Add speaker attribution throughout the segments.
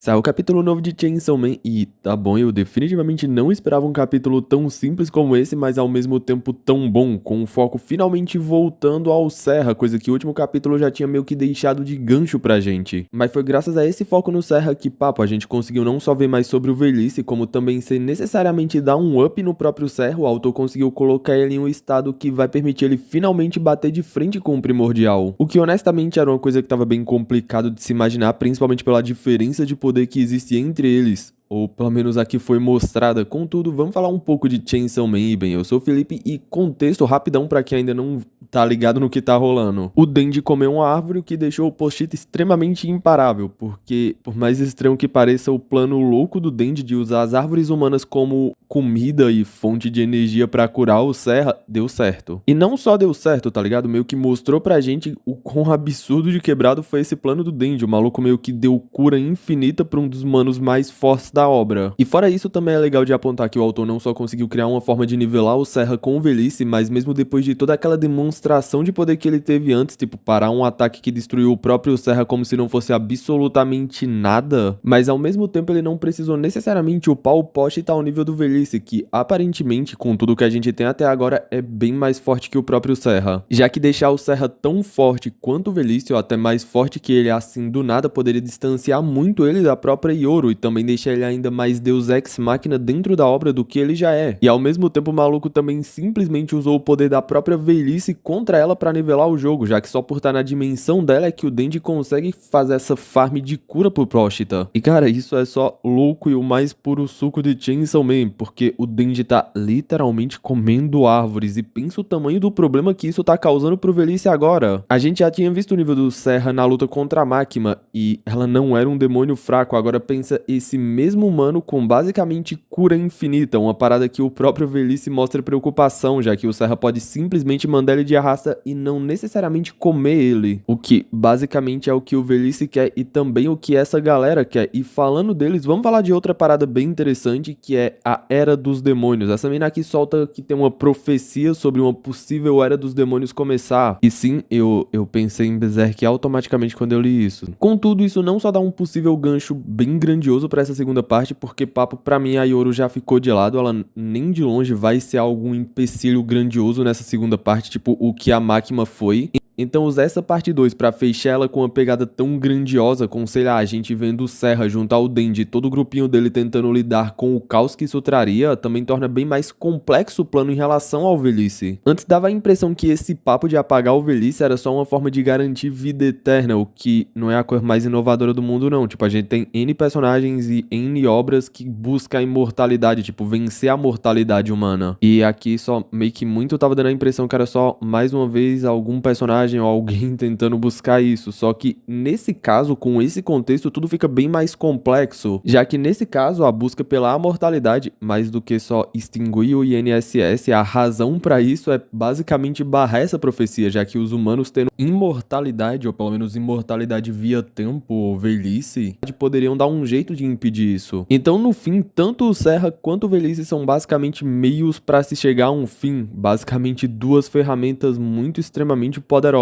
Speaker 1: Saiu o capítulo novo de Chainsaw Man e tá bom, eu definitivamente não esperava um capítulo tão simples como esse, mas ao mesmo tempo tão bom, com o foco finalmente voltando ao Serra, coisa que o último capítulo já tinha meio que deixado de gancho pra gente. Mas foi graças a esse foco no Serra que, papo, a gente conseguiu não só ver mais sobre o Velhice, como também sem necessariamente dar um up no próprio Serra, o autor conseguiu colocar ele em um estado que vai permitir ele finalmente bater de frente com o Primordial. O que honestamente era uma coisa que tava bem complicado de se imaginar, principalmente pela diferença de poder que existe entre eles, ou pelo menos a que foi mostrada. Contudo, vamos falar um pouco de Chainsaw Man. Bem, eu sou o Felipe e contexto rapidão pra quem ainda não tá ligado no que tá rolando. O Denji comeu uma árvore, o que deixou o Pochita extremamente imparável, porque por mais estranho que pareça, o plano louco do Denji de usar as árvores humanas como comida e fonte de energia pra curar o Serra deu certo. E não só deu certo, tá ligado? Meio que mostrou pra gente o quão absurdo de quebrado foi esse plano do Denji. O maluco meio que deu cura infinita pra um dos manos mais fortes da obra. E fora isso, também é legal de apontar que o autor não só conseguiu criar uma forma de nivelar o Serra com o Velhice, mas mesmo depois de toda aquela demonstração de poder que ele teve antes, tipo, parar um ataque que destruiu o próprio Serra como se não fosse absolutamente nada, mas ao mesmo tempo ele não precisou necessariamente upar o Pochita ao nível do Velhice, que aparentemente, com tudo que a gente tem até agora, é bem mais forte que o próprio Serra. Já que deixar o Serra tão forte quanto o Velhice, ou até mais forte que ele assim do nada, poderia distanciar muito ele da própria Yoru e também deixar ele ainda mais Deus Ex Machina dentro da obra do que ele já é. E ao mesmo tempo o maluco também simplesmente usou o poder da própria velhice contra ela pra nivelar o jogo, já que só por estar na dimensão dela é que o Denji consegue fazer essa farm de cura pro Pochita. E cara, isso é só louco e o mais puro suco de Chainsaw Man, porque o Denji tá literalmente comendo árvores e pensa o tamanho do problema que isso tá causando pro velhice agora. A gente já tinha visto o nível do Serra na luta contra a Máquina e ela não era um demônio fraco, agora pensa esse mesmo humano com basicamente cura infinita, uma parada que o próprio Velhice mostra preocupação, já que o Serra pode simplesmente mandar ele de arrasta e não necessariamente comer ele, o que basicamente é o que o Velhice quer e também o que essa galera quer. E falando deles, vamos falar de outra parada bem interessante, que é a Era dos Demônios. Essa mina aqui solta que tem uma profecia sobre uma possível Era dos Demônios começar, e sim, eu pensei em Berserk automaticamente quando eu li isso. Contudo, isso não só dá um possível gancho bem grandioso pra essa segunda parte, porque, papo, pra mim a Yoru já ficou de lado, ela nem de longe vai ser algum empecilho grandioso nessa segunda parte, tipo o que a Máquina foi. Então usar essa parte 2 pra fechar ela com uma pegada tão grandiosa, com, sei lá, a gente vendo o Serra junto ao Denji, todo o grupinho dele tentando lidar com o caos que isso traria, também torna bem mais complexo o plano em relação ao Velhice. Antes dava a impressão que esse papo de apagar o Velhice era só uma forma de garantir vida eterna, o que não é a coisa mais inovadora do mundo não. Tipo, a gente tem N personagens e N obras que buscam a imortalidade, tipo, vencer a mortalidade humana. E aqui só meio que muito tava dando a impressão que era só, mais uma vez, algum personagem ou alguém tentando buscar isso, só que nesse caso, com esse contexto, tudo fica bem mais complexo, já que nesse caso a busca pela imortalidade, mais do que só extinguir o INSS, a razão pra isso é basicamente barrar essa profecia, já que os humanos tendo imortalidade, ou pelo menos imortalidade via tempo ou velhice, poderiam dar um jeito de impedir isso. Então no fim, tanto o Serra quanto o Velhice são basicamente meios pra se chegar a um fim, basicamente duas ferramentas muito extremamente poderosas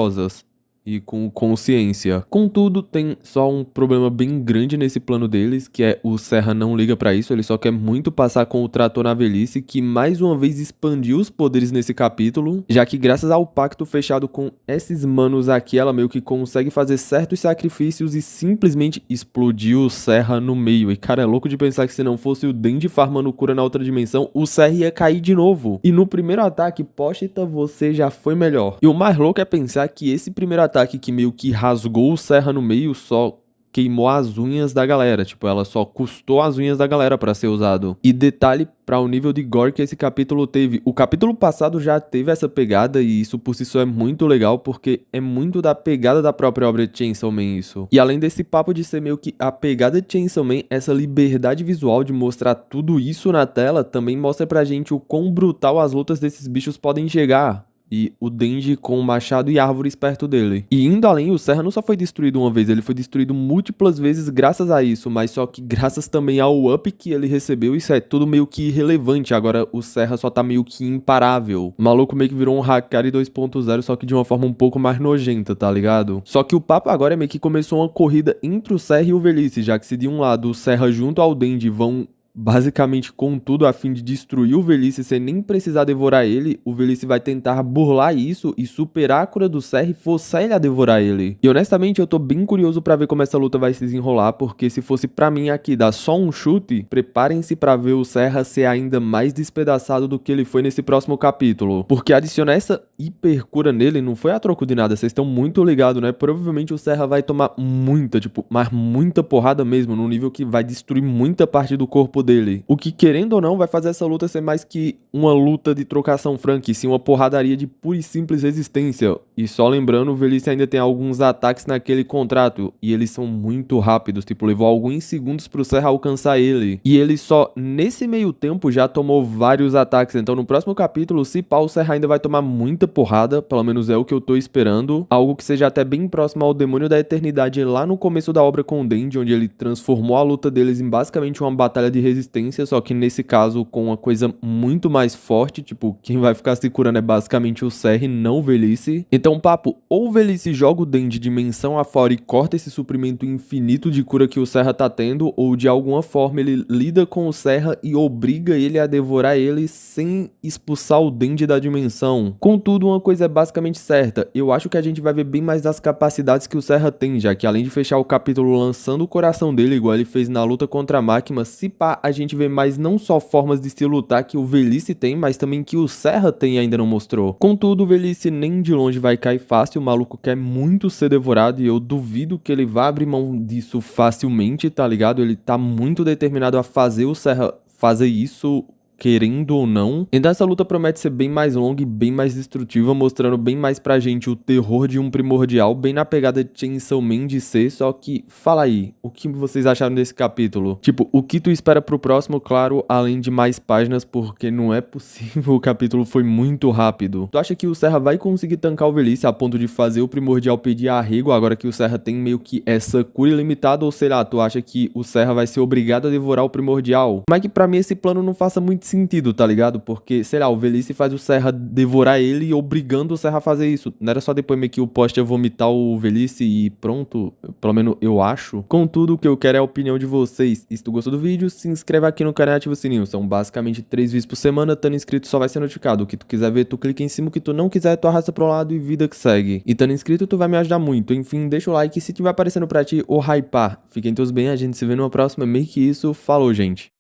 Speaker 1: e com consciência. Contudo, tem só um problema bem grande nesse plano deles, que é o Serra não liga pra isso, ele só quer muito passar com o trator na velhice, que mais uma vez expandiu os poderes nesse capítulo, já que graças ao pacto fechado com esses manos aqui, ela meio que consegue fazer certos sacrifícios e simplesmente explodiu o Serra no meio. E cara, é louco de pensar que se não fosse o Denji farmando cura na outra dimensão, o Serra ia cair de novo. E no primeiro ataque, Pochita, você já foi melhor. E o mais louco é pensar que esse primeiro ataque que meio que rasgou o Serra no meio só queimou as unhas da galera, tipo, ela só custou as unhas da galera pra ser usado. E detalhe para o nível de gore que esse capítulo teve. O capítulo passado já teve essa pegada e isso por si só é muito legal, porque é muito da pegada da própria obra de Chainsaw Man isso. E além desse papo de ser meio que a pegada de Chainsaw Man, essa liberdade visual de mostrar tudo isso na tela também mostra pra gente o quão brutal as lutas desses bichos podem chegar. e o Denji com machado e árvores perto dele. E indo além, o Serra não só foi destruído uma vez, ele foi destruído múltiplas vezes graças a isso, mas só que graças também ao up que ele recebeu, isso é tudo meio que irrelevante. Agora o Serra só tá meio que imparável. O maluco meio que virou um Hakari 2.0, só que de uma forma um pouco mais nojenta, tá ligado? Só que o papo agora é meio que começou uma corrida entre o Serra e o Velhice, já que se de um lado o Serra junto ao Denji vão basicamente com tudo a fim de destruir o Velhice sem nem precisar devorar ele, o Velhice vai tentar burlar isso e superar a cura do Serra e forçar ele a devorar ele. E honestamente eu tô bem curioso pra ver como essa luta vai se desenrolar, porque se fosse pra mim aqui dar só um chute, preparem-se pra ver o Serra ser ainda mais despedaçado do que ele foi nesse próximo capítulo. Porque adicionar essa hiper cura nele não foi a troco de nada, vocês estão muito ligados, né? Provavelmente o Serra vai tomar muita, mas muita porrada mesmo, num nível que vai destruir muita parte do corpo dele. O que, querendo ou não, vai fazer essa luta ser mais que uma luta de trocação franca, e sim uma porradaria de pura e simples resistência. E só lembrando, o Velhice ainda tem alguns ataques naquele contrato, e eles são muito rápidos, tipo, levou alguns segundos pro Serra alcançar ele. E ele só, nesse meio tempo, já tomou vários ataques, então no próximo capítulo, se pá, o Serra ainda vai tomar muita porrada, pelo menos é o que eu tô esperando. Algo que seja até bem próximo ao Demônio da Eternidade lá no começo da obra com o Denji, onde ele transformou a luta deles em basicamente uma batalha de resistência, só que nesse caso com uma coisa muito mais forte, tipo, quem vai ficar se curando é basicamente o Serra e não o Velhice. Então, papo, ou o Velhice joga o Denji dimensão afora e corta esse suprimento infinito de cura que o Serra tá tendo, ou de alguma forma ele lida com o Serra e obriga ele a devorar ele sem expulsar o Denji da dimensão. Contudo, uma coisa é basicamente certa, eu acho que a gente vai ver bem mais das capacidades que o Serra tem, já que além de fechar o capítulo lançando o coração dele, igual ele fez na luta contra a Máquina, se pá, a gente vê mais não só formas de se lutar que o Velhice tem, mas também que o Serra tem e ainda não mostrou. Contudo, o Velhice nem de longe vai cair fácil, o maluco quer muito ser devorado e eu duvido que ele vá abrir mão disso facilmente, tá ligado? Ele tá muito determinado a fazer o Serra fazer isso, querendo ou não. Então essa luta promete ser bem mais longa e bem mais destrutiva, mostrando bem mais pra gente o terror de um primordial, bem na pegada de Chainsaw Man de ser, só que, fala aí, o que vocês acharam desse capítulo? Tipo, o que tu espera pro próximo, claro, além de mais páginas, porque não é possível, o capítulo foi muito rápido. Tu acha que o Serra vai conseguir tancar o Velhice a ponto de fazer o primordial pedir arrego, agora que o Serra tem meio que essa cura ilimitada, ou sei lá, tu acha que o Serra vai ser obrigado a devorar o primordial? Mas que pra mim esse plano não faça muito sentido, tá ligado? Porque, sei lá, o Velhice faz o Serra devorar ele obrigando o Serra a fazer isso. Não era só depois meio que o Post ia vomitar o Velhice e pronto? Pelo menos eu acho. Contudo, o que eu quero é a opinião de vocês. E se tu gostou do vídeo, se inscreve aqui no canal e ativa o sininho. São basicamente 3 vídeos por semana, estando inscrito só vai ser notificado. O que tu quiser ver, tu clica em cima, o que tu não quiser, tu arrasta pro lado e vida que segue. E estando inscrito, tu vai me ajudar muito. Enfim, deixa o like se tiver aparecendo pra ti ou hypar. Fiquem todos bem, a gente se vê numa próxima. Meio que isso, falou, gente.